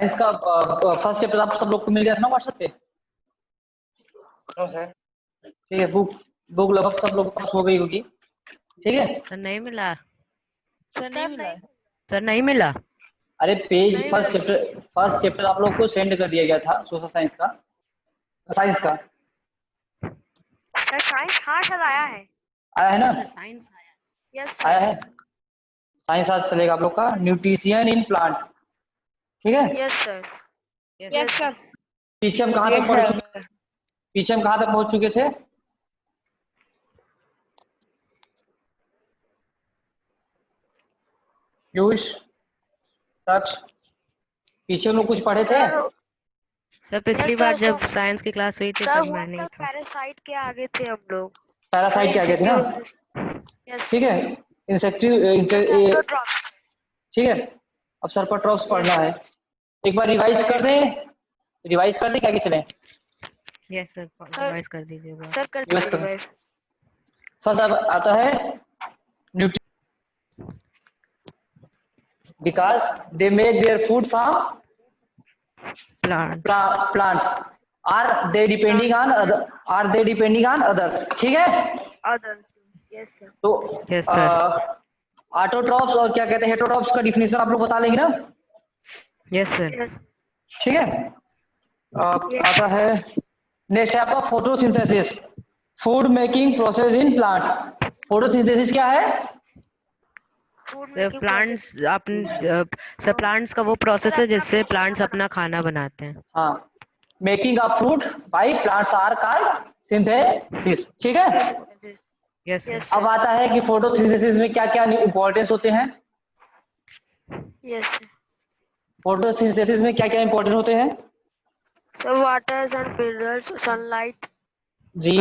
इसका first chapter आप सब लोग को मिल गया था ना व्हाट्सएप पे? No sir. ठीक है, बुक लगभग सब लोग के पास हो गई होगी। ठीक है सर नहीं मिला। सर नहीं मिला। सर नहीं मिला। अरे पेज फर्स्ट चैप्टर आप लोग को सेंड कर दिया गया था सोशल साइंस का। सर साइंस हाँ सर आया है। आया है ना? साइंस आया। यस आया सर। है। साइंस आज चलेगा आप लोग का न्यूट्रिशन इन प्लांट। ठीक है, यस सर। Yes sir. पीछे हम कहाँ तक पढ़ चुके पहुंच चुके थे? पीयूष, सच पीछे हम लोग कुछ पढ़े थे? सर पिछली बार जब साइंस की क्लास हुई थी तब मैं नहीं था। पैरासाइट के आगे थे हम लोग। पैरासाइट के आगे थे ना? ठीक है, ठीक है, अब सर्पोट्रॉप्स पढ़ना है। एक बार रिवाइज कर दें क्या चले? यस सर, रिवाइज कर दीजिएगा। सर कर दीजिए। फर्स्ट अब आता है because they make their food from plants. Are they depending on others? ठीक है? अदर्स। Yes sir. तो यस सर। ऑटोट्रॉप्स और क्या कहते हैं हेटरोट्रॉप्स का डिफिनेशन आप लोग बता लेंगे ना? Yes sir. ठीक है, आता है नेक्स्ट है आपका photosynthesis, food making process in plants. Photosynthesis क्या है? सर प्लांट्स का वो प्रोसेस है जिससे प्लांट्स अपना खाना बनाते हैं। हाँ, making of food by plants are called synthesis. ठीक है? Yes sir. अब आता है कि फोटोसिंथेसिस में क्या क्या इंपॉर्टेंस होते हैं? यस फोटोसिंथेसिस में क्या क्या इंपॉर्टेंट होते हैं? Sir water and minerals, sunlight जी,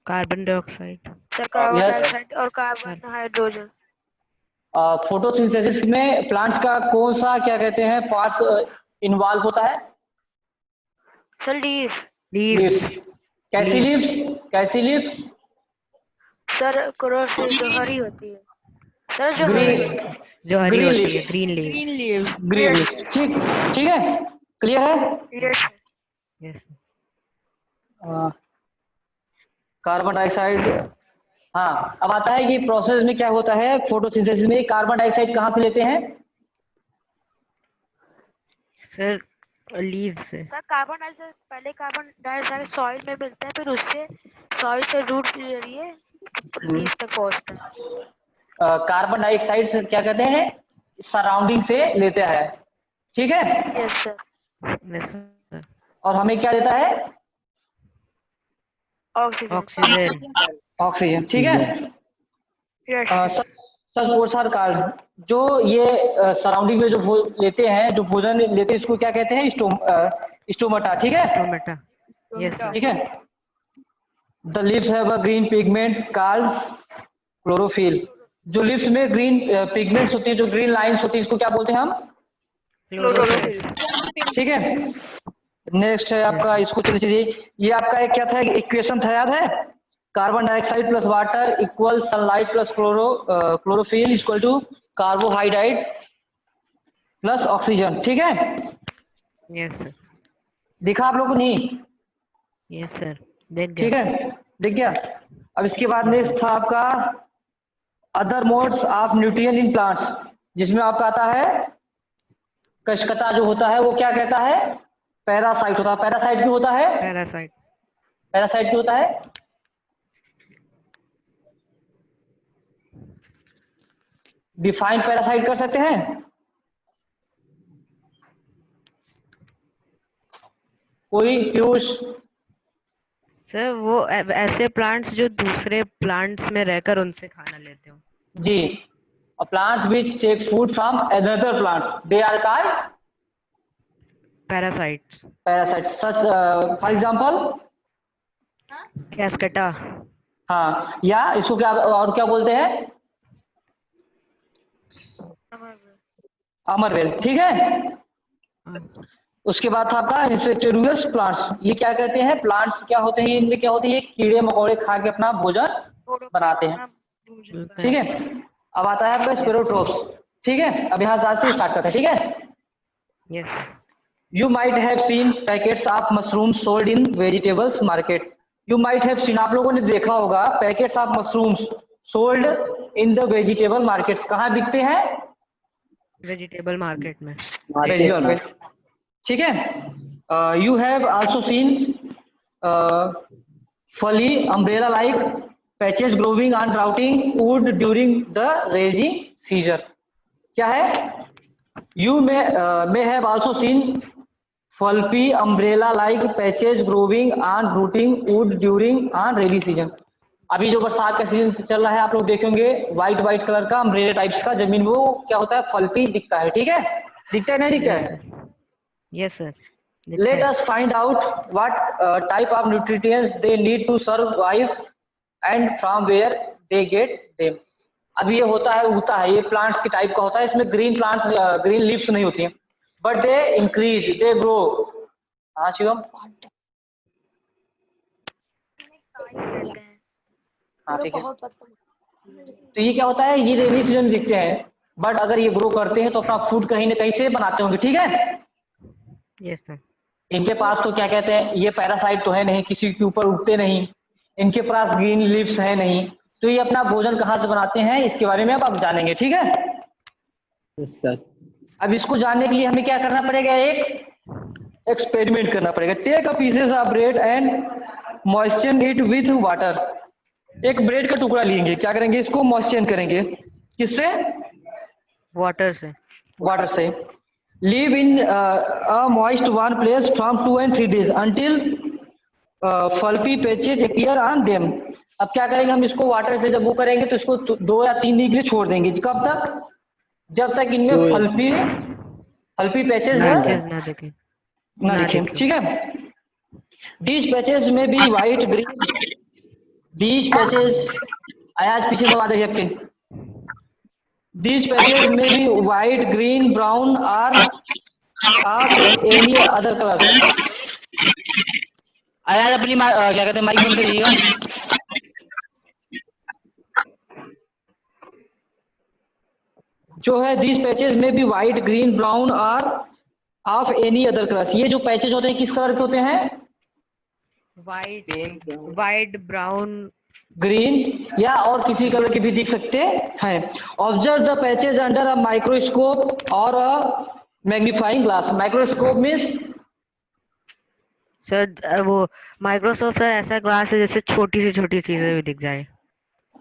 carbon dioxide. Sir carbon dioxide और कार्बन हाइड्रोजन। फोटोसिंथेसिस में प्लांट्स का कौन सा क्या कहते हैं पार्ट इन्वॉल्व होता है? Sir leaf. कैसी लीव्स? सर क्रोसिस जो हरी होती है। सर जो जो हरी होती है, ग्रीन लीव्स। ठीक है, क्लियर है? यस। यस। Carbon dioxide. हाँ, अब आता है कि प्रोसेस में क्या होता है फोटोसिंथेसिस में, कार्बन डाइऑक्साइड कहाँ से लेते हैं? सर लीव से। सर कार्बन डाइऑक्साइड पहले कार्बन डाइऑक्साइड सॉइल में मिलता है, फिर उससे सॉइल से रूट के जरिए लीफ तक पहुंचता है। कार्बन डाइऑक्साइड से क्या कहते हैं सराउंडिंग से लेते हैं। ठीक है? Yes sir. और हमें क्या देता है? ऑक्सीजन। ठीक है? सर कार्ड जो ये सराउंडिंग में जो लेते हैं, जो भोजन लेते हैं, इसको क्या कहते हैं? स्टोमाटा। ठीक है? स्टोमेटा। यस। ठीक है? The leaves have a green pigment called chlorophyll. जो लीव्स में ग्रीन पिगमेंट्स होती है, जो ग्रीन लाइंस होती है, इसको क्या बोलते हैं हम? क्लोरोफिल। ठीक है, नेक्स्ट है आपका, इसको चलिए, ये आपका एक क्या था, इक्वेशन था, याद है? Carbon dioxide plus water equal sunlight plus chlorophyll equal to carbohydrate plus oxygen. ठीक है? Yes sir. दिखा आप लोग को? नहीं? यस सर, देख गया। ठीक है, दिख गया। अब इसके बाद नेक्स्ट था आपका other modes of nutrient in plants, जिसमें आपका आता है कशकता जो होता है वो क्या कहता है? पैरासाइट होता है। पैरासाइट भी होता है? पैरासाइट भी होता है? डिफाइन पैरासाइट कर सकते हैं? कोई? पीयूष? सर वो ऐसे प्लांट्स जो दूसरे प्लांट्स में रहकर उनसे खाना लेते हो। जी, plants which take food from other plants they are called parasites. Such for example cuscuta. हाँ, या इसको क्या और क्या बोलते हैं? अमरवेल। ठीक है? उसके बाद था आपका इंसेक्टिवस प्लांट्स। ये क्या करते हैं? प्लांट्स क्या होते हैं? इनमें क्या होते हैं? कीड़े मकोड़े खा के अपना भोजन बनाते हैं। ठीक है? अब आता है आपका स्पेरोट्रोप्स। ठीक है, अब यहाँ से स्टार्ट करते हैं। ठीक है? Yes, sir. You might have seen packets of mushrooms sold in vegetables market. You might have seen, आप लोगों ने देखा होगा packets of mushrooms sold in the vegetable market. कहाँ बिकते हैं? Vegetable market में. वेजिटेबल में. ठीक है. You have also seen furry umbrella like patches growing on rotting wood during the rainy season. क्या है? You may have also seen fluffy umbrella like patches growing on rotting wood during on rainy season. अभी जो बरसात का season चल रहा है आप लोग देखेंगे व्हाइट व्हाइट कलर का अम्ब्रेला टाइप्स का जमीन वो क्या होता है फल्फी दिखता है. ठीक है. दिखता है नहीं दिखता Yes, है? sir. Yes, sir. Let दिखता है. us find out what type of nutrients they need to survive and from where they get them. अब ये होता है उगता है ये प्लांट्स की टाइप का होता है. इसमें ग्रीन प्लांट्स ग्रीन लीव्स नहीं होती हैं but they increase they grow. हाँ शिवम. कहते हैं हाँ ठीक है. तो ये क्या होता है ये रेनी सीजन में दिखते हैं बट अगर ये ग्रो करते हैं तो अपना फूड कहीं ना कहीं से बनाते होंगे. ठीक है. Yes, sir. इनके पास तो क्या कहते हैं ये पैरासाइट तो है नहीं किसी के ऊपर उगते नहीं. इनके पास ग्रीन लीव्स है नहीं तो ये अपना भोजन कहाँ से बनाते हैं इसके बारे में अब आप जानेंगे. ठीक है. Yes sir. अब इसको जानने के लिए हमें क्या करना पड़ेगा एक एक्सपेरिमेंट करना पड़ेगा. Take a pieces of bread and moisture it with water. एक ब्रेड का टुकड़ा लेंगे क्या करेंगे इसको मॉइस्चर करेंगे. किससे? Water से. वाटर से. Leave in a moist one place from 2 and 3 days until fluffy patches appear on them. अब क्या करेंगे हम इसको वाटर से जब वो करेंगे तो इसको 2 या 3 दिन के लिए छोड़ देंगे. कब तक? जब तक इनमें फल्फी पैचेस Patches ना दिखे. ना दिखे. ठीक है. These patches may be white, green. These patches आज पीछे दबा देंगे आपके. These patches may be white, green, brown or of any other color. आज अपनी क्या कहते हैं माइक बंद करिएगा. जो है these patches may be white, green, brown or of any other color. ये जो पैचेज होते हैं किस कलर के होते हैं? White, brown. ग्रीन या और किसी कलर के भी दिख सकते हैं. Observe the patches under a microscope और a magnifying glass. Microscope means sir वो माइक्रोसॉफ्ट सर ऐसा ग्लास है जैसे छोटी सी छोटी चीजें भी दिख जाए.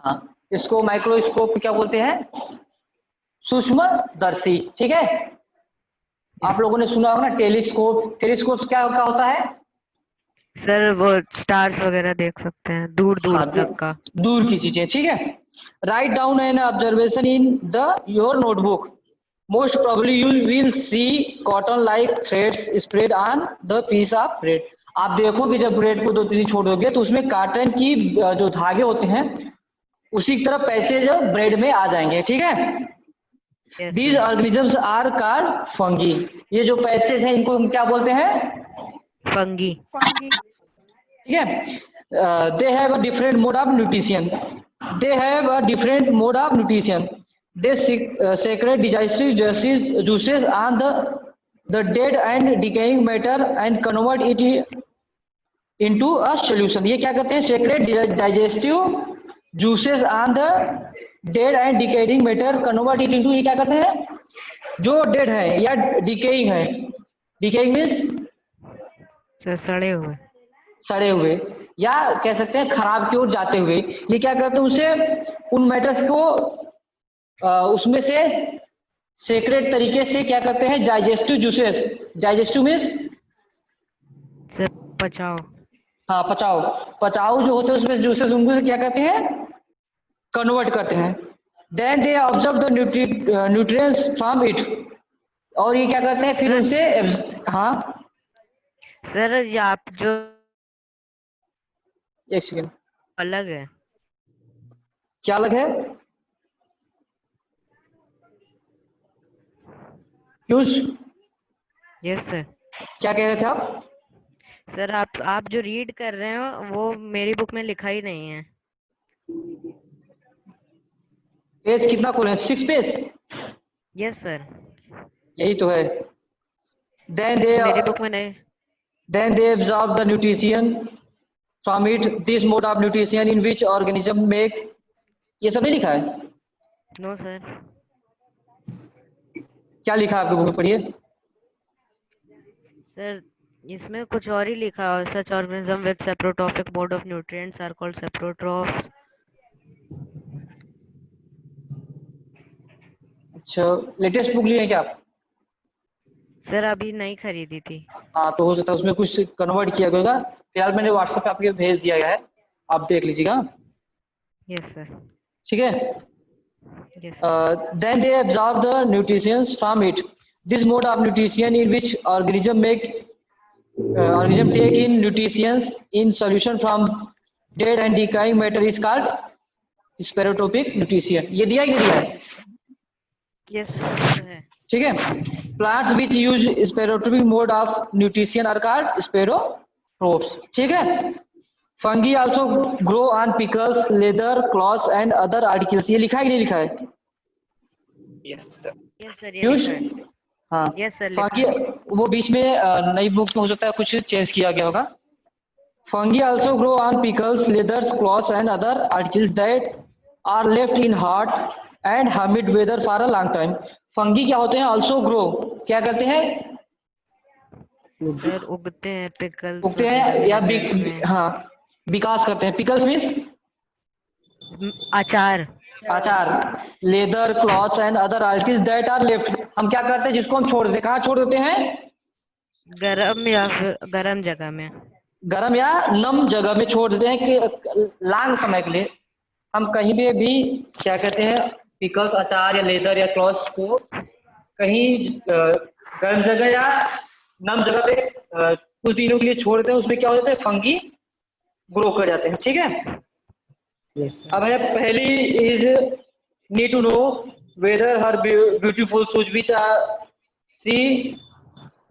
हाँ इसको माइक्रोस्कोप क्या बोलते हैं? सूक्ष्मदर्शी. ठीक है. आप लोगों ने सुना होगा ना टेलीस्कोप. टेलीस्कोप क्या होता है? सर वो स्टार्स वगैरह देख सकते हैं दूर दूर हाँ, तक का. दूर की चीजें. ठीक है. Write down an observation in the your notebook. Most probably you will see cotton like threads spread on the piece of bread. आप देखो कि जब ब्रेड को 2-3 छोड़ दोगे तो उसमें कॉटन की जो धागे होते हैं उसी की तरफ पैचेज ब्रेड में आ जाएंगे. ठीक है. Yes, these organisms are called fungi. ये जो पैचेज हैं इनको हम क्या बोलते हैं? फंगी. ठीक है. They have a different mode of nutrition. They have a different mode of nutrition. They secrete digestive juices on the dead and decaying matter and convert it into a solution. ये क्या करते हैं? secrete digestive juices on the dead and decaying matter convert it into. ये क्या करते हैं? जो dead है या डिकेइंग है. डिकेइंग मीन्स सर सड़े हुए या कह सकते हैं खराब की ओर जाते हुए. ये क्या करते हैं उसे उन मैटर्स को उसमें से सेक्रेट तरीके से क्या करते हैं digestive juices. Digestive means sir पचाओ. हाँ पचाओ. पचाओ जो होते हैं उसमें जूसेस उनको क्या करते हैं? कन्वर्ट करते हैं. Then they observe the nutrients from it. और ये क्या करते हैं फिर उनसे. हाँ सर ये आप जो एक सेकेंड. अलग है. क्या अलग है? क्यूज. Yes sir. क्या कह रहे थे आप? सर आप जो रीड कर रहे हो वो मेरी बुक में लिखा ही नहीं है. पेज कितना खोले? 6 पेज. Yes sir. यही तो है. then they मेरी बुक में नहीं। then they absorb the nutrition from it. This mode of nutrition in which organism make, ये सब नहीं लिखा है? No sir. क्या लिखा है आपकी बुक में, पढ़िए। सर इसमें कुछ और ही लिखा है। Such organism with saprotrophic mode of nutrients are called saprotrophs. अच्छा, लेटेस्ट बुक लिए हैं क्या आप? सर अभी नहीं खरीदी थी। हाँ, तो हो सकता है उसमें कुछ कन्वर्ट किया गया होगा। फिलहाल मैंने व्हाट्सएप पे आपके भेज दिया गया है, आप देख लीजिएगा। Yes sir. ठीक है। Yes. Then they absorb the nutrients from it. This mode of nutrition in which organism take in nutrients in solution from dead and decaying matter is called saprotrophic nutrition. ये दिया कि नहीं दिया है? Yes है। ठीक है। Plants which use saprotrophic mode of nutrition are called saprotrophs. ठीक है। Fungi also grow on pickles, leather, clothes and other articles. ये लिखा है कि नहीं लिखा है? Yes, sir. यस सर ये यूज, लिखा है। हाँ। यस सर फंगी, वो बीच में नई बुक में हो सकता है कुछ चेंज किया गया होगा। Fungi also grow on pickles, leathers, clothes and other articles that are left in hot and humid weather for a long time. Fungi क्या होते हैं? आल्सो ग्रो, क्या करते हैं? सर उगते हैं पिकल्स उगते हैं या में। हाँ, विकास करते हैं। पिकल्स मीन्स अचार। अचार। Leather, clothes and other articles that are left, हम क्या करते हैं जिसको हम छोड़ देते हैं, कहाँ छोड़ देते हैं? गरम या फिर गरम जगह में। गर्म या नम जगह में छोड़ देते हैं कि लॉन्ग समय के लिए। हम कहीं पे भी क्या कहते हैं, पिकल्स, अचार या लेदर या क्लॉथ्स को कहीं गर्म जगह या नम जगह पे कुछ दिनों के लिए छोड़ देते हैं, उसमें क्या हो जाता है? फंगी ग्रो कर जाते हैं। ठीक है। Yes, sir. अब है पहली is need to know whether her beautiful shoes which are see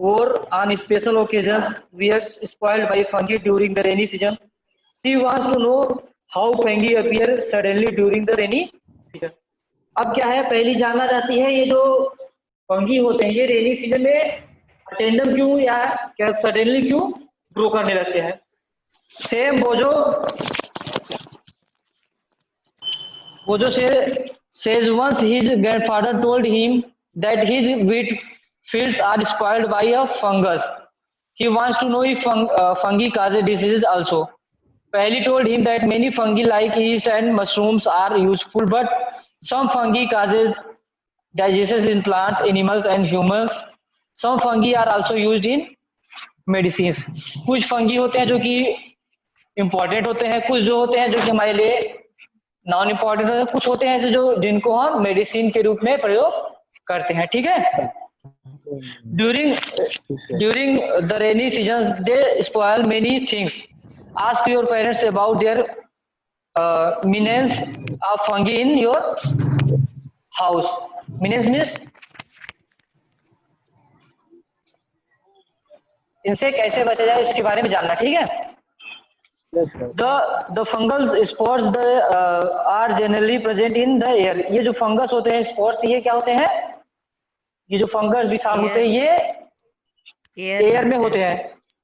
or on special occasions were spoiled by fungi during the rainy season. She wants to know how fungi appear suddenly during the rainy season. अब क्या है, पहली जानना चाहती है ये जो fungi होते हैं ये रेनी सीजन में अटेंडम क्यों या क्या सडनली क्यों ग्रो करने लगते हैं। Same Bojo says once his grandfather told him that his wheat fields are spoiled by a fungus. He wants to know if fungi cause diseases also. Paheli told him that many fungi like yeast and mushrooms are useful, but some fungi causes diseases in plants, animals and humans. Some fungi are also used in medicines. कुछ fungi होते हैं जो कि important होते हैं, कुछ जो होते हैं जो कि हमारे लिए नॉन इम्पोर्टेंट होते हैं, कुछ होते हैं ऐसे जो जिनको हम मेडिसिन के रूप में प्रयोग करते हैं। ठीक है। During the rainy season they spoil many things. Ask your parents about their menace of fungi in your house. Menace means इनसे कैसे बचा जाए इसके बारे में जानना। ठीक है। Yes, sir. The fungal spores are generally present in the air. ये जो फंगस होते हैं स्पोर्स, ये क्या होते हैं? ये जो फंगस विषाणु होते हैं ये एयर में होते हैं।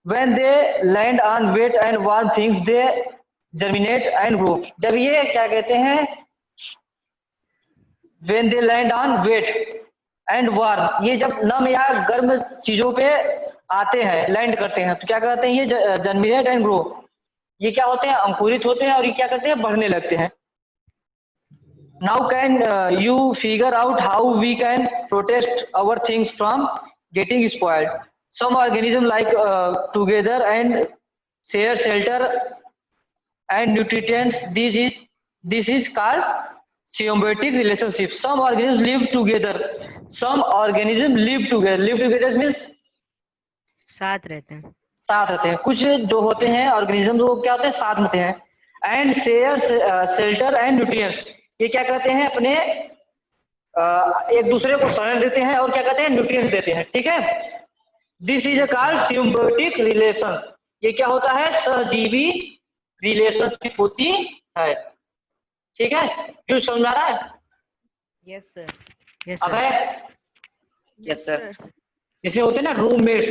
When they land on wet and warm things, they germinate and grow. जब ये क्या कहते हैं? When they land on wet and warm, ये जब नम या गर्म चीजों पे आते हैं, लैंड करते हैं, तो क्या कहते हैं? ये जर्मिनेट एंड ग्रो। ये क्या होते हैं? अंकुरित होते हैं और ये क्या करते हैं? बढ़ने लगते हैं। Now can you figure out how we can protect our things from getting spoiled. Some organism like together and share shelter and nutrients. This is called symbiotic relationship. Some organisms live together. Some organisms live together. Live together means साथ रहते हैं। साथ रहते हैं। कुछ जो होते हैं ऑर्गेनिज्म वो क्या होते हैं? साथ होते हैं। And share shelter and nutrients, ये क्या कहते हैं? अपने एक दूसरे को शरण देते हैं और क्या कहते हैं? न्यूट्रिएंट्स देते हैं। ठीक है। This is called symbiotic relation. ये क्या होता है? सहजीवी रिलेशनशिप होती है। ठीक है। क्यों समझ आ रहा है? Yes sir. यस अब सर। है Yes, sir. जैसे होते हैं ना रूममेट्स,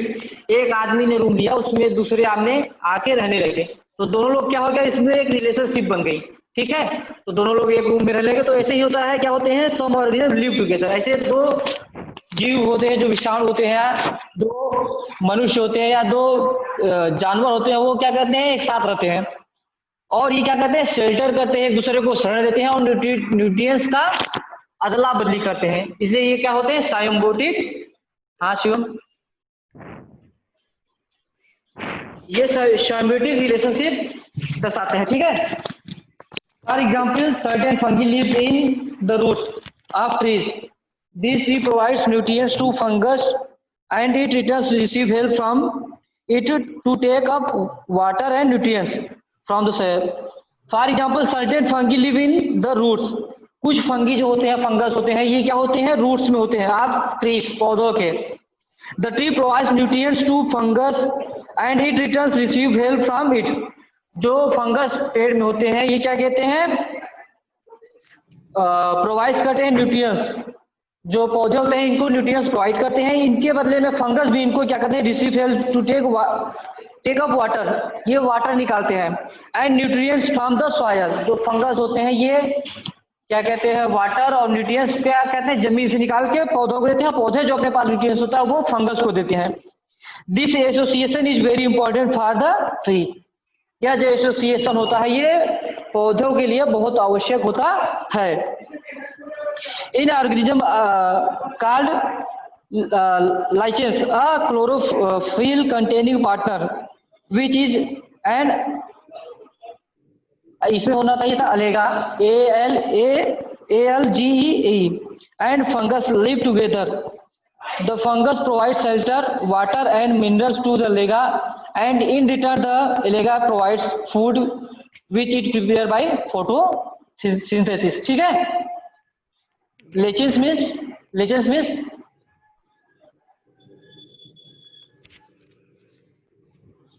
एक आदमी ने रूम लिया, उसमें दूसरे आदमी आके रहने लगे, तो दोनों लोग क्या हो गया, इसमें एक रिलेशनशिप बन गई, ठीक है। तो दोनों लोग एक रूम में रह लेंगे, तो ऐसे ही होता है, क्या होते हैं, सम ऑर्गेनिज्म लिव टुगेदर। ऐसे दो जीव होते हैं जो विषाणु होते हैं, दो मनुष्य होते हैं या दो जानवर होते हैं, वो क्या करते हैं, एक साथ रहते हैं, और ये क्या करते हैं, शेल्टर करते हैं, एक दूसरे को शरण देते हैं और न्यूट्रिएंट्स का अदला बदली करते हैं, इसलिए ये क्या होते हैं, साइम्बोटिक। हाँ शिवम, ये साइम्बोटिक रिलेशनशिप दर्शाते हैं, ठीक है। For example, certain fungi live in the roots of trees, this tree provides nutrients to fungus and it returns receive help from it to take up water and nutrients from the soil. For example, certain fungi live in the roots. कुछ fungi जो होते हैं, fungus होते हैं, ये क्या होते हैं, रूट्स में होते हैं, आप ट्री पौधों के। The tree provides nutrients to fungus and it returns receive help from it. जो फंगस पेड़ में होते हैं, ये क्या कहते हैं, प्रोवाइड करते हैं न्यूट्रिएंट्स, जो पौधे होते हैं इनको न्यूट्रिएंट्स प्रोवाइड करते हैं, इनके बदले में फंगस भी इनको क्या करते हैं, receive help to take up water, ये वाटर निकालते हैं, and nutrients from the soil, जो फंगस होते हैं ये क्या कहते हैं, वाटर और न्यूट्रिएंट्स क्या कहते हैं, जमीन से निकाल के पौधों को देते हैं, पौधे जो अपने पास न्यूट्रिएंट्स होता है वो फंगस को देते हैं। This association is very important for the tree, यह जो एसोसिएशन होता है ये पौधों के लिए बहुत आवश्यक होता है। इन organism called lichens, a chlorophyll containing partner which is an, इसमें होना चाहिए था अलेगा, ALGE, and fungus live together. The fungus provides shelter, water and minerals to the lega, and in return the lega provides food which it prepared by photosynthesis, ठीक है। लेचेंस means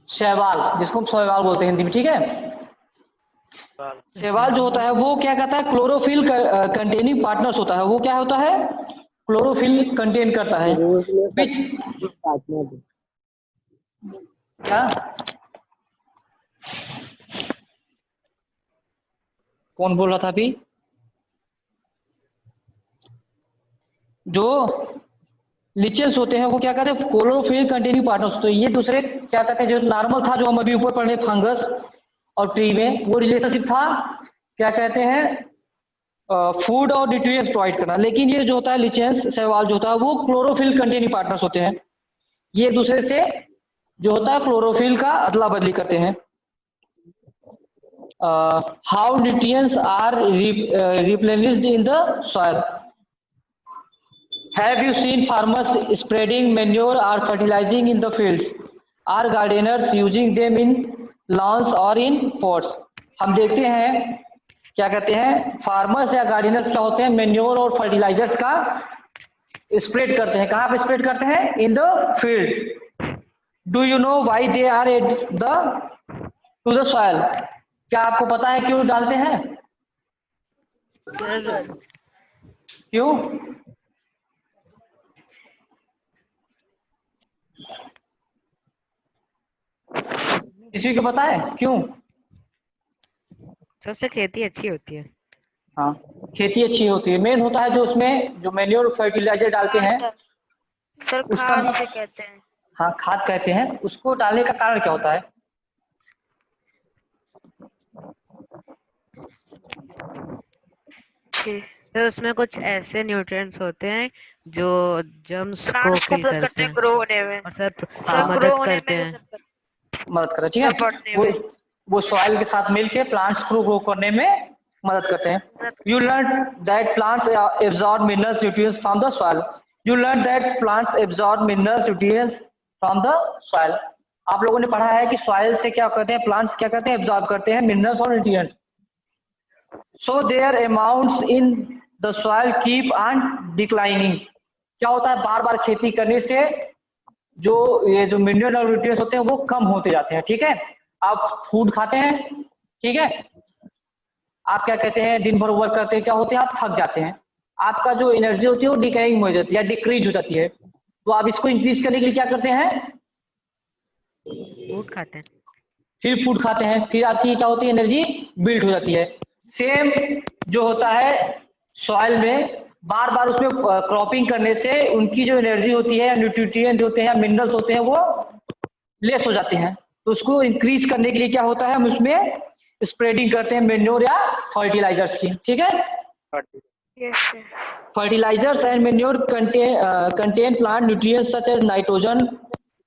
शैवाल, जिसको हम शैवाल बोलते हैं हिंदी में, ठीक है। शैवाल जो होता है वो क्या कहता है, क्लोरोफिल कंटेनिंग पार्टनर्स होता है, वो क्या होता है, क्लोरोफिल कंटेन करता है, विच क्या, कौन बोल रहा था अभी, जो लिचेंस होते हैं वो क्या कहते हैं, क्लोरोफिल कंटेनिंग पार्टनर्स। तो ये दूसरे क्या कहते हैं, जो नॉर्मल था, जो हम अभी ऊपर पढ़े फंगस और ट्री में, वो रिलेशनशिप था क्या कहते हैं, फूड और न्यूट्रिएंट्स प्रोवाइड करना। लेकिन ये जो होता है लिचेंस शैवाल जो होता है वो क्लोरोफिल कंटेनिंग पार्टनर्स होते हैं, ये एक दूसरे से जो होता है क्लोरोफिल का अदला बदली करते हैं। How nutrients are replenished in the soil. Have you seen farmers spreading manure or fertilizing in the fields? Are gardeners using them in lawns or in pots? हम देखते हैं क्या कहते हैं, फार्मर्स या गार्डनर्स क्या होते हैं, मेन्योर और फर्टिलाइजर्स का स्प्रेड करते हैं। कहाँ पे स्प्रेड करते हैं, in the field. Do you know why they are at the to the soil. क्या आपको पता है क्यों डालते हैं, क्यों, किसी को पता है क्यों? तो उससे खेती अच्छी होती है। हाँ, खेती अच्छी होती है, मेन होता है जो उसमें जो मैन्योर फर्टिलाइजर डालते हैं सर, खाद इसे कहते हैं। हाँ, खाद कहते हैं, उसको डालने का कारण क्या होता है? तो उसमें कुछ ऐसे न्यूट्रिएंट्स होते हैं जो जर्म्स को किल करते हैं, ग्रो होने में, और सर मदद करते हैं, मदद करते हैं, ठीक है। वो सॉइल के साथ मिलके प्लांट्स को ग्रो करने में मदद करते हैं। You learn that plants absorb minerals nutrients from the soil. You learn that plants absorb minerals nutrients from the soil. आप लोगों ने पढ़ा है कि सॉइल से क्या करते हैं, प्लांट्स क्या करते हैं, एब्जॉर्ब करते हैं मिनरल्स और nutrients. So their amounts in the soil keep on declining. क्या होता है, बार बार खेती करने से जो ये जो मिनरल और न्यूट्रिएंट्स होते हैं वो कम होते जाते हैं, ठीक है। आप फूड खाते हैं, ठीक है, आप क्या कहते हैं, दिन भर वर्क करते हैं, क्या होते हैं, आप थक जाते हैं, आपका जो एनर्जी होती है वो डिक्लाइनिंग हो जाती है या डिक्रीज हो जाती है। तो आप इसको इंक्रीज करने के लिए क्या करते हैं, फूड खाते हैं। फिर फूड खाते हैं, फिर आपकी क्या होती है, एनर्जी बिल्ड हो जाती है। सेम जो होता है सॉइल में, बार बार उसमें क्रॉपिंग करने से उनकी जो एनर्जी होती है, न्यूट्रिएंट होते हैं, मिनरल्स होते हैं, वो लेस हो जाते हैं। तो उसको इंक्रीज करने के लिए क्या होता है, हम उसमें स्प्रेडिंग करते हैं मेन्योर या फर्टिलाइजर्स की। ठीक है, Yes, sir. fertilizers and manure contain plant nutrients such as nitrogen,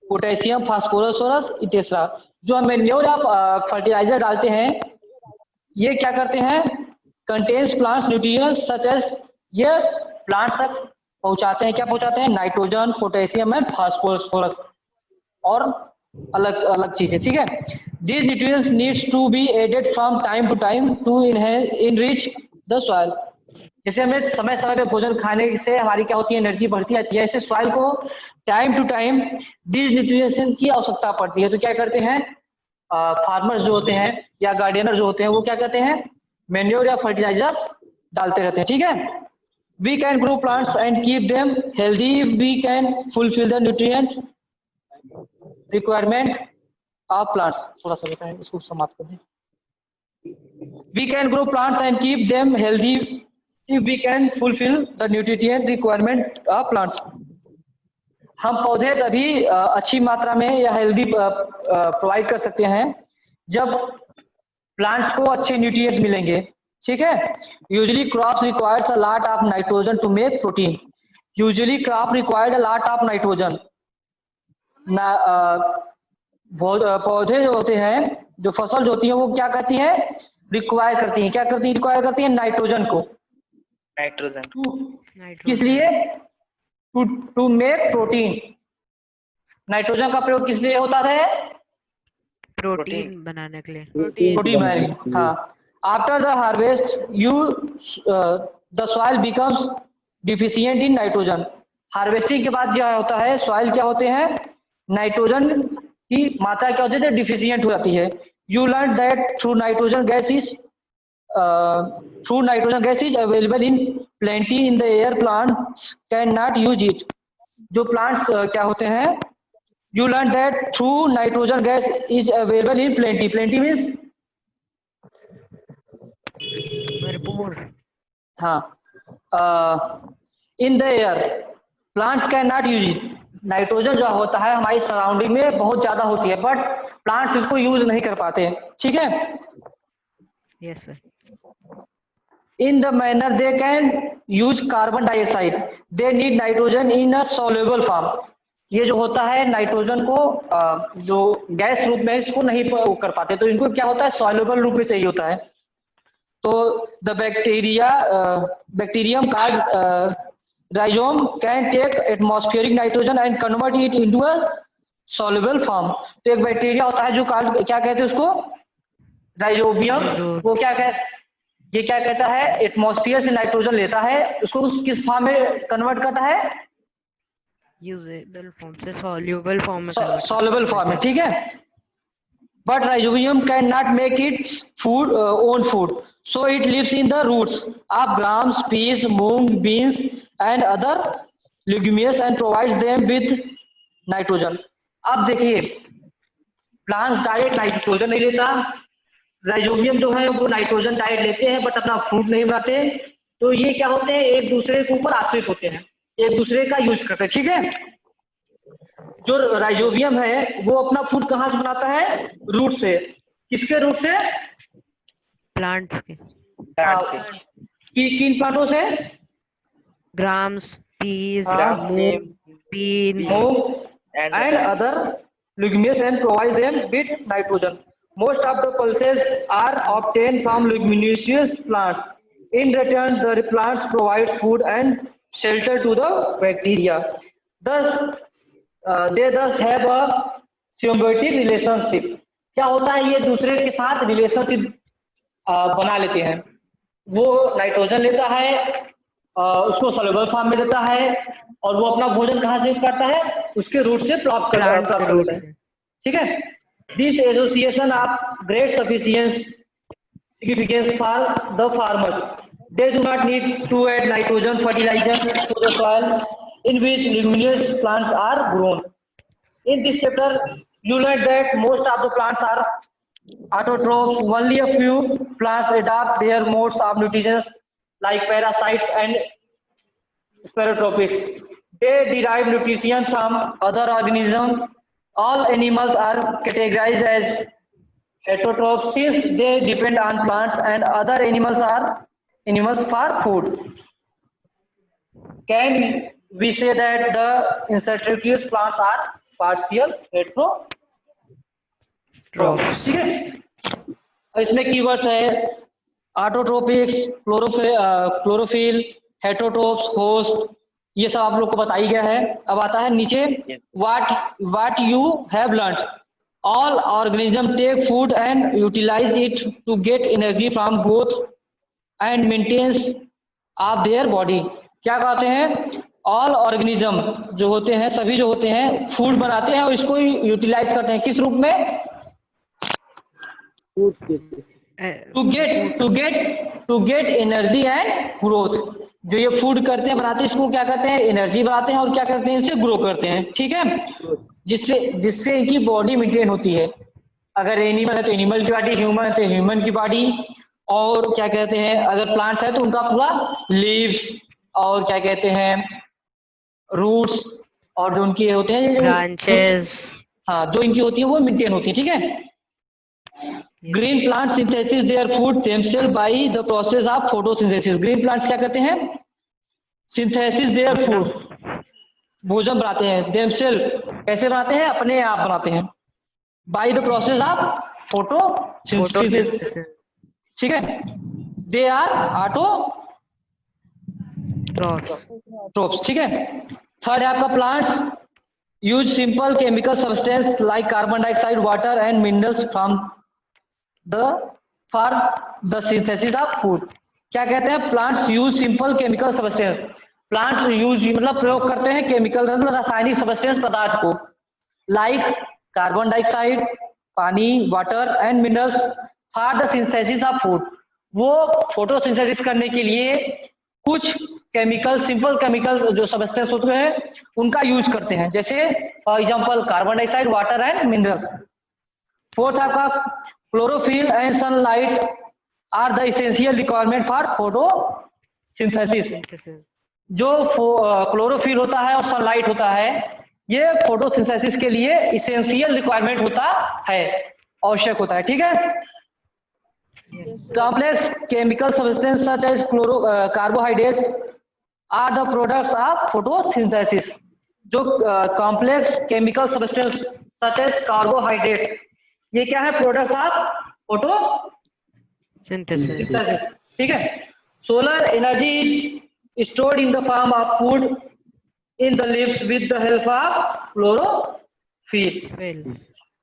potassium, phosphorus, etc. जो हम मेन्योर या फर्टिलाइजर डालते हैं, ये क्या करते हैं, contains plants nutrients such as, ये प्लांट तक पहुंचाते हैं, क्या पहुंचाते हैं, नाइट्रोजन, पोटेशियम एंड फास्फोरस और अलग अलग चीजें। ठीक है, these nutrients needs to be added from time to time to enrich the soil। जैसे हमें समय समय पे भोजन खाने से हमारी क्या होती है, एनर्जी बढ़ती रहती है, ऐसे सॉइल को time to time these nutrients की आवश्यकता पड़ती है। तो क्या करते हैं फार्मर्स जो होते हैं या गार्डनर जो होते हैं, वो क्या करते हैं, मैन्योर या फर्टिलाइजर्स डालते रहते हैं। ठीक है, we can grow plants and keep them healthy, we can fulfill the nutrient requirement of plants। थोड़ा सा बताएं, इसको समाप्त कर दें। we can grow plants and keep them healthy if we can fulfill the nutrient requirement of plants। हम पौधे तभी अच्छी मात्रा में या हेल्दी प्रोवाइड कर सकते हैं जब प्लांट्स को अच्छे न्यूट्रिएंट्स मिलेंगे। ठीक है, usually crops requires a lot of nitrogen to make protein. Usually crop required a lot of nitrogen. पौधे जो होते हैं, जो फसल जो होती है, वो क्या करती है, रिक्वायर करती है, क्या करती है, रिक्वायर करती है नाइट्रोजन को। नाइट्रोजन किस लिए, टू मेक प्रोटीन। नाइट्रोजन का प्रयोग किस लिए होता है, प्रोटीन बनाने के लिए। प्रोटीन बनाने। हाँ, after the harvest you the soil becomes deficient in nitrogen. Harvesting के बाद क्या होता है, सॉइल क्या होते हैं, नाइट्रोजन की मात्रा क्या होती है, डिफिशिएंट हो जाती है। You learn that through nitrogen gas is available in plenty in the air, plants can not use it. जो प्लांट्स क्या होते हैं, you learn that through nitrogen gas is available in plenty। plenty means भरपूर। हाँ, in the air plants cannot use it। Nitrogen जो होता है हमारी सराउंडिंग में बहुत ज्यादा होती है, बट प्लांट्स इसको यूज नहीं कर पाते। ठीक है, yes sir. in the manner they can use carbon dioxide, they need nitrogen in a soluble form। ये जो होता है नाइट्रोजन को जो गैस रूप में इसको नहीं कर पाते, तो इनको क्या होता है, सॉल्युबल रूप में चाहिए होता है। तो the bacterium called rhizome can take atmospheric nitrogen and convert it into a soluble form. तो एक बैक्टीरिया होता है जो क्या कहते हैं उसको, राइजोबियम। वो क्या ये क्या कहता है, एटमॉस्फेयर से नाइट्रोजन लेता है, उसको किस फॉर्म में कन्वर्ट करता है, यूजेबल फॉर्म से सॉल्युबल फॉर्म में सॉल्युबल फॉर्म में। ठीक है, but rhizobium can not make its food own food, so it lives in the roots of grams, peas, moong, beans and other leguminous and provides them with nitrogen. अब देखिए, plants direct nitrogen नहीं लेता, rhizobium जो है वो nitrogen direct लेते हैं but अपना फूड नहीं बनाते। तो ये क्या होते हैं, एक दूसरे के ऊपर आश्रित होते हैं, एक दूसरे का यूज करते हैं। ठीक है, जो राइजोबियम है वो अपना फूड कहाँ से बनाता है, रूट से। किसके रूट से, प्लांट्स के। किन प्लांटों से, grams, peas, moong, beans and other legumes and provide them with nitrogen. Most of the pulses are obtained from leguminous plants. In return, the plants provide food and shelter to the bacteria. Thus, they thus have a symbiotic relationship. क्या होता है, ये दूसरे के साथ relationship बना लेते हैं। वो नाइट्रोजन लेता है, उसको सॉल्युबल फॉर्म में देता है, और वो अपना भोजन कहाँ से करता है, उसके रूट से प्राप्त करता है। ठीक है, this association of great significance for the farmers. They do not need to add nitrogen fertilizer to the soil in which leguminous plants are grown. In this chapter, you learned that most of the plants are autotrophs. Only a few plants adapt their modes of nutrition, like parasites and sporotropics. They derive nutrition from other organisms. All animals are categorized as heterotrophs since they depend on plants and other animals for food. Can we say that the insectivorous plants are partial heterotrophs? ठीक है, और इसमें keywords है ऑटोट्रोपिक्स, chlorophyll, हेटेरोट्रोप्स, host, ये सब आप लोग को बताई गया है। अब आता है नीचे what you have learned. All organism take food and utilize it to get energy from both and maintains of their body. क्या कहते हैं, ऑल ऑर्गेनिज्म जो होते हैं, सभी जो होते हैं, फूड बनाते हैं और इसको यूटिलाइज करते हैं किस रूप में, to get energy and growth. जो ये फूड करते हैं, बनाते हैं, इसको क्या करते हैं, एनर्जी बनाते हैं और क्या करते हैं, इसे ग्रो करते हैं। ठीक है, जिससे इनकी बॉडी मेंटेन होती है। अगर एनिमल है तो एनिमल की बॉडी, ह्यूमन है तो ह्यूमन की बॉडी, और क्या कहते हैं, अगर प्लांट्स है तो उनका पूरा लीव्स और क्या कहते हैं रूट्स, और जो उनकी होते हैं ब्रांचेस, हाँ, जो इनकी होती है वो मेंटेन होती है। ठीक है, green plant synthesis their food themselves by the process of photosynthesis. Green plants क्या करते हैं, सिंथेसिस देयर फूड, भोजन बनाते हैं, देमसेल्फ कैसे बनाते हैं, अपने आप बनाते हैं, bye the process of photosynthesis. ठीक है, दे आर ऑटोट्रोफ्स। ठीक है, थर्ड है आपका plants use simple chemical substance like carbon dioxide, water and minerals from for the synthesis of food. क्या कहते हैं, plants use simple chemical substance. Plants use मतलब प्रयोग करते हैं केमिकल मतलब रासायनिक सब्सटेंस पदार्थ को, लाइक कार्बन डाइऑक्साइड, पानी, water and minerals for the synthesis of food. वो फोटोसिंथेसिस करने के लिए कुछ केमिकल, सिंपल केमिकल जो सब्सटेंस होते हैं उनका यूज करते हैं, जैसे for example carbon dioxide, water and minerals. Fourth आपका chlorophyll and sunlight are the essential requirement for photosynthesis. जो क्लोरोफिल होता है और सनलाइट होता है, ये फोटोसिंथेसिस के लिए एसेंशियल रिक्वायरमेंट होता है, आवश्यक होता है। ठीक है, complex chemical substances such as carbohydrates are the products of photosynthesis. जो complex chemical substances such as carbohydrates, ये क्या है, प्रोडक्ट्स ऑफ फोटोसिंथेसिस। ठीक है, solar energy is stored in the form of food in the leaves with the help of chlorophyll.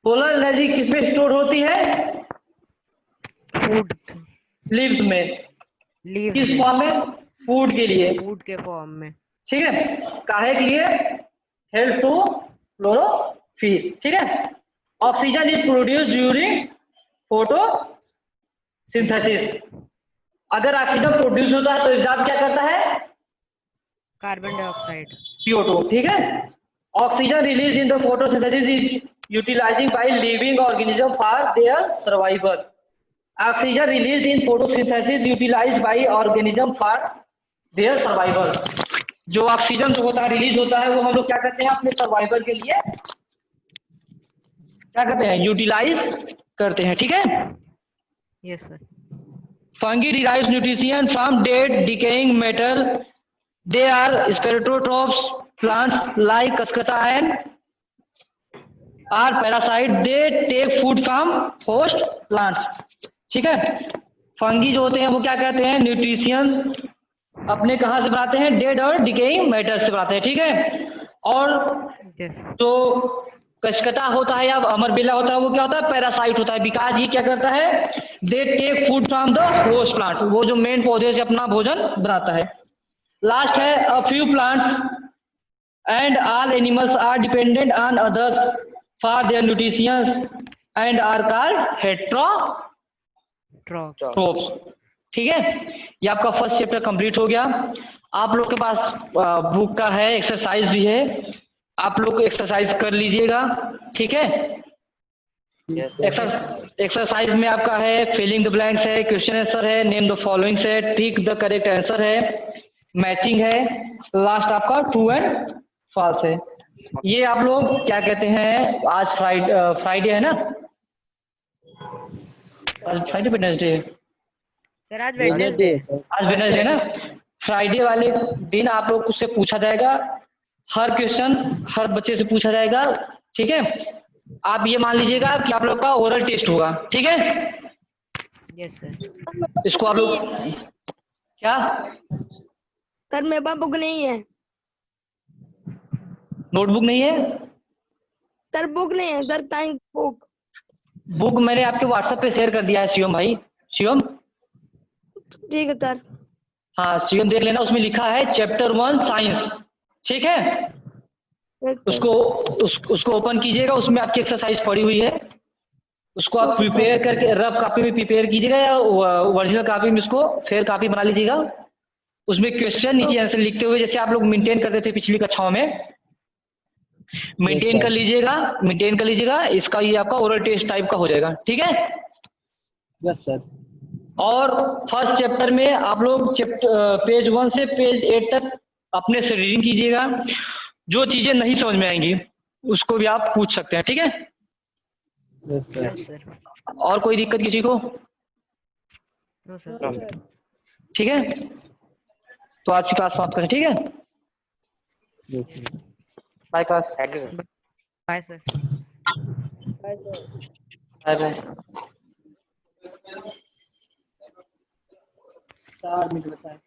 Solar energy किसमें store होती है, food leaves में, किस फॉर्म में, फूड के लिए, फूड के फॉर्म में। ठीक है, काहे के लिए, हेल्प टू क्लोरोफिल। ठीक है, oxygen is produce during photosynthesis. अगर ऑक्सीजन प्रोड्यूस होता है तो एग्जाम क्या करता है, कार्बन डाइऑक्साइड, CO2। ठीक है, oxygen release in the photosynthesis is utilizing by living organism for their survival. Oxygen release in photosynthesis utilized by organism for their survival. जो ऑक्सीजन जो होता है, रिलीज होता है, वो हम लोग क्या करते हैं, अपने सर्वाइवल के लिए क्या करते हैं, यूटिलाइज करते हैं। ठीक है, yes sir. Fungi derives nutrition from dead decaying metal. They are saprotrophs. Plants like cuscuta and are parasite, they take food from host plants. ठीक है, फंगी जो होते हैं वो क्या कहते हैं, न्यूट्रिशन अपने कहाँ से बनाते हैं, डेड और डिकेइंग मैटर से बनाते हैं। ठीक है, और जो कचकटा होता है या अमरबेला होता है वो क्या होता है, पैरासाइट होता है, बिकॉज ये क्या करता है, they take food from the host plant, वो जो मेन पौधे से अपना भोजन बनाता है। लास्ट है a few plants and all animals are dependent on others for their nutrition and are called heterotrophs. ठीक है, ये आपका फर्स्ट चैप्टर कंप्लीट हो गया। आप लोग के पास बुक का है, एक्सरसाइज भी है, आप लोग एक्सरसाइज कर लीजिएगा। ठीक है, Yes, sir. एक्सरसाइज में आपका है फिलिंग द ब्लैंक्स है, क्वेश्चन आंसर है, नेम द फॉलोइंग्स है, टिक द करेक्ट आंसर है, मैचिंग है, लास्ट आपका ट्रू एंड फॉल्स है। ये आप लोग क्या कहते हैं, आज फ्राइडे है ना, आज फ्राइडे वेडनेसडे है, सर आज Wednesday, वेडनेसडे है। sir. आज वेडनेसडे ना, फ्राइडे वाले दिन आप लोग से पूछा जाएगा, हर क्वेश्चन हर बच्चे से पूछा जाएगा। ठीक है, आप ये मान लीजिएगा कि आप लोग का ओरल टेस्ट होगा। ठीक है, यस सर। इसको आप लोग क्या, सर मेरे पास बुक नहीं है। नोटबुक नहीं है? सर बुक नहीं है सर, थैंक बुक। बुक मैंने आपके व्हाट्सएप पे शेयर कर दिया है शिवम भाई। शिवम, ठीक है सर। हाँ शिवम देख लेना, उसमें लिखा है चैप्टर 1 साइंस। ठीक है, Yes, sir. उसको ओपन कीजिएगा, उसमें आपकी एक्सरसाइज पड़ी हुई है, उसको आप प्रिपेयर करके रफ कॉपी में प्रिपेयर कीजिएगा या ओरिजिनल कॉपी में उसको फेयर कॉपी बना लीजिएगा। उसमें क्वेश्चन नीचे आंसर लिखते हुए, जैसे आप लोग मेंटेन करते थे पिछली कक्षाओं में, मेंटेन कर लीजिएगा। इसका ये आपका ओरल टेस्ट टाइप का हो जाएगा। ठीक है, Yes, sir. और फर्स्ट चैप्टर में आप लोग पेज 1 से पेज 8 तक अपने से रीडिंग कीजिएगा। जो चीजें नहीं समझ में आएंगी उसको भी आप पूछ सकते हैं। ठीक है, Yes, sir. Yes sir. और कोई दिक्कत किसी को? No sir. No, sir. ठीक है, तो आज की क्लास समाप्त करें। ठीक है, Yes, sir. Bye class, Thank you, sir. Bye sir. Bye bye. 4 minute बचा है।